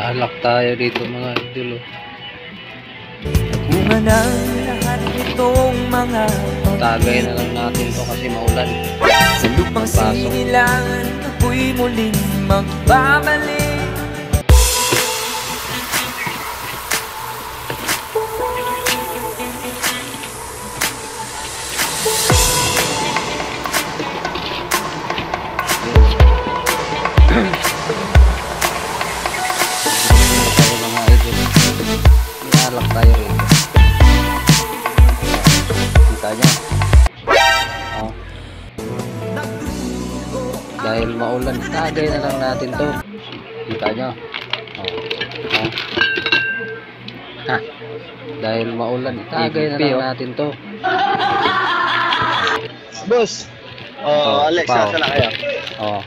Alak tayo dito mga idol. Bunga ng lahat itong mga Tagay na lang natin to kasi maulan. sa lupang sinilangan, ako'y muling magbabalik. Mga idol, may alak tayo rito. Kita nyo? Oh. Dahil maulan, tagay na lang natin to. Kita nyo? Oh. Oh. Ha. Dahil maulan, tagay na lang natin to. Boss. Oh, Alex, pao. saan na kayo? Oh.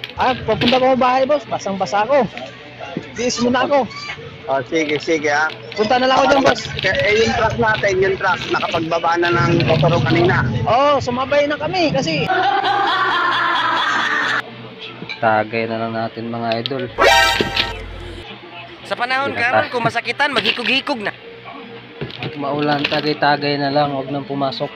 Papunta ko sa bahay, boss. Basang-basa ako. Tiis muna ako. Sige ah. Punta na lang ako dyan, boss. Yung truck natin, nakapagbaba na ng motor kanina. Sumabay na kami kasi... Tagay na lang natin mga idol. Sa panahon karon, kung masakitan, maghikog-hikog na. Pag maulan, tagay-tagay na lang, huwag nang pumasok.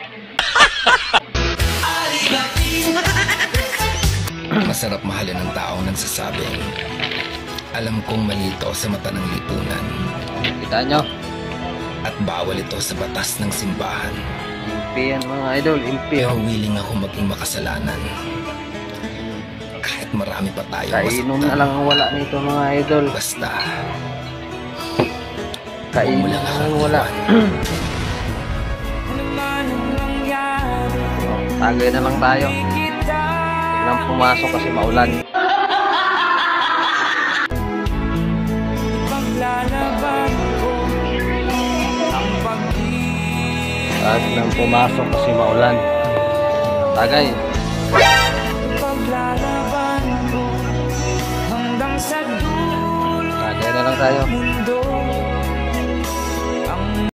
Masarap mahalin ng taong nagsasabing, alam kong mali ito sa mata ng lipunan Kita nyo? at bawal ito sa batas ng simbahan. Impi yan mga idol, impi. Pero willing ako maging makasalanan. Kahit marami pa tayo Kainom na lang ang wala nito mga idol. Basta, Kainom huwag mo na lang lang akong wala. iwan. Tagay na lang tayo. Huwag nang pumasok kasi maulan. Huwag nang pumasok kasi maulan. Tagay. Tagay na lang tayo.